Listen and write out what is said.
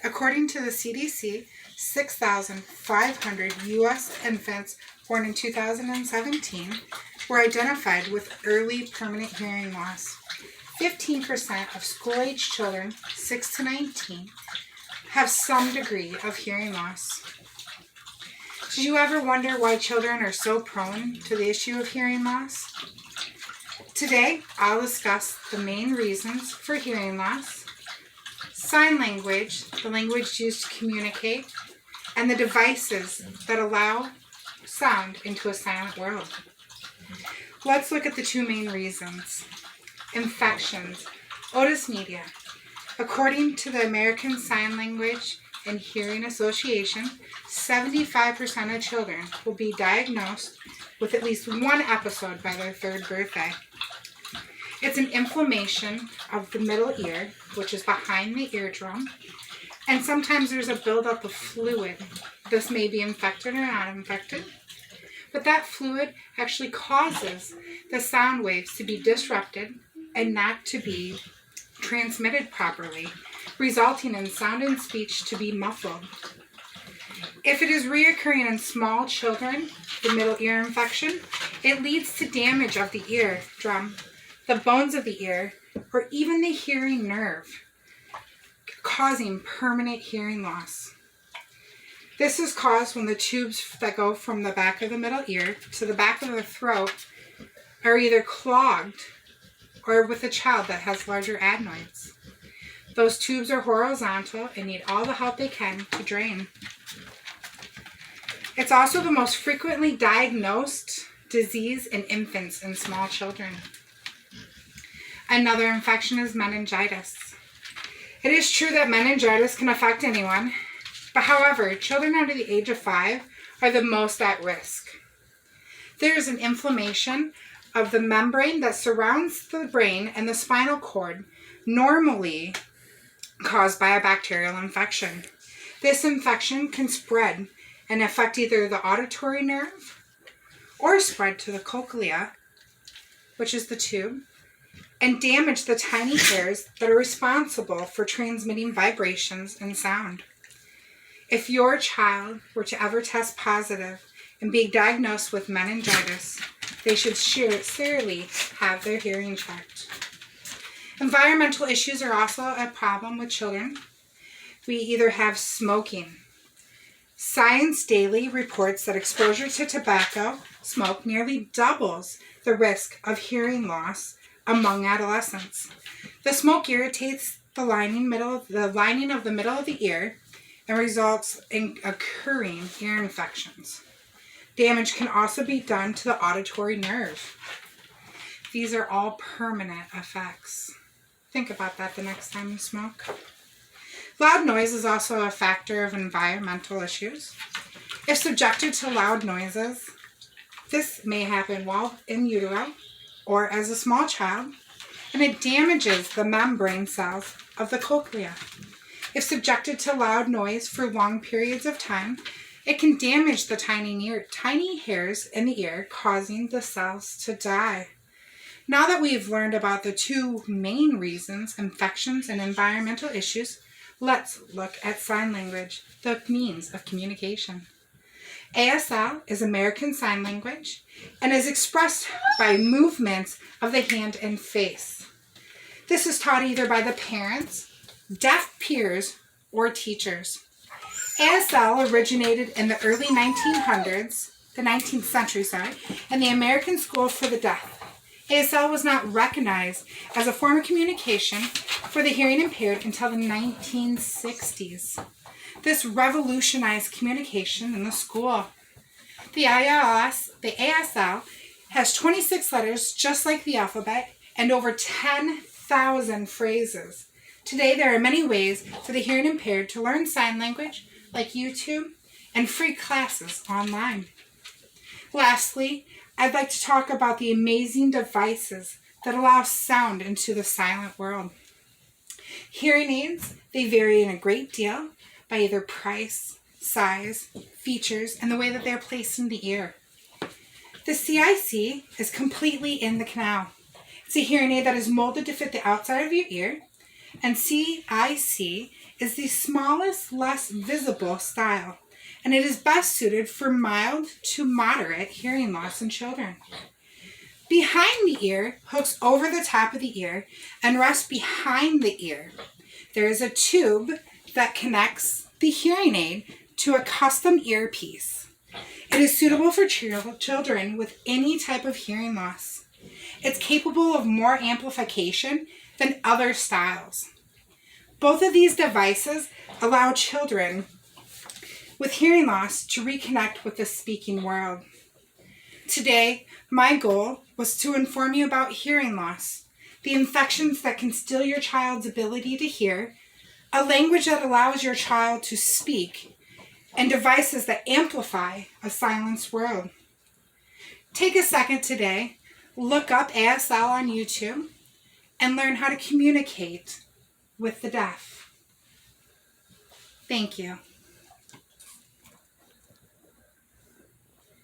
According to the CDC, 6,500 U.S. infants born in 2017 were identified with early permanent hearing loss. 15% of school-age children, 6 to 19, have some degree of hearing loss. Did you ever wonder why children are so prone to the issue of hearing loss? Today, I'll discuss the main reasons for hearing loss, sign language, the language used to communicate, and the devices that allow sound into a silent world. Let's look at the two main reasons. Infections. Otis media. According to the American Sign Language and Hearing Association, 75% of children will be diagnosed with at least one episode by their third birthday. It's an inflammation of the middle ear, which is behind the eardrum, and sometimes there's a buildup of fluid. This may be infected or not infected, but that fluid actually causes the sound waves to be disrupted and not to be transmitted properly, resulting in sound and speech to be muffled. If it is reoccurring in small children, the middle ear infection, it leads to damage of the eardrum, the bones of the ear, or even the hearing nerve, causing permanent hearing loss. This is caused when the tubes that go from the back of the middle ear to the back of the throat are either clogged or with a child that has larger adenoids. Those tubes are horizontal and need all the help they can to drain. It's also the most frequently diagnosed disease in infants and small children. Another infection is meningitis. It is true that meningitis can affect anyone, but however, children under the age of 5 are the most at risk. There is an inflammation of the membrane that surrounds the brain and the spinal cord, normally caused by a bacterial infection. This infection can spread and affect either the auditory nerve or spread to the cochlea, which is the tube, and damage the tiny hairs that are responsible for transmitting vibrations and sound. If your child were to ever test positive and be diagnosed with meningitis, they should surely have their hearing checked. Environmental issues are also a problem with children. We either have smoking. Science Daily reports that exposure to tobacco smoke nearly doubles the risk of hearing loss among adolescents. The smoke irritates the lining of the middle of the ear and results in occurring ear infections. Damage can also be done to the auditory nerve. These are all permanent effects. Think about that the next time you smoke. Loud noise is also a factor of environmental issues. If subjected to loud noises, this may happen while in utero or as a small child, and it damages the membrane cells of the cochlea. If subjected to loud noise for long periods of time, it can damage the tiny hairs in the ear, causing the cells to die. Now that we've learned about the two main reasons, infections and environmental issues, let's look at sign language, the means of communication. ASL is American Sign Language and is expressed by movements of the hand and face. This is taught either by the parents, deaf peers, or teachers. ASL originated in the early 19th century, in the American School for the Deaf. ASL was not recognized as a form of communication for the hearing impaired until the 1960s. This revolutionized communication in the school. The ASL has 26 letters just like the alphabet and over 10,000 phrases. Today there are many ways for the hearing impaired to learn sign language like YouTube and free classes online. Lastly, I'd like to talk about the amazing devices that allow sound into the silent world. Hearing aids, they vary in a great deal by either price, size, features, and the way that they're placed in the ear. The CIC is completely in the canal. It's a hearing aid that is molded to fit the outside of your ear And CIC is the smallest, less visible style, and it is best suited for mild to moderate hearing loss in children. Behind the ear hooks over the top of the ear and rests behind the ear. There is a tube that connects the hearing aid to a custom earpiece. It is suitable for children with any type of hearing loss. It's capable of more amplification than other styles. Both of these devices allow children with hearing loss to reconnect with the speaking world. Today, my goal was to inform you about hearing loss, the infections that can steal your child's ability to hear, a language that allows your child to speak, and devices that amplify a silenced world. Take a second today, look up ASL on YouTube, and learn how to communicate with the deaf. Thank you.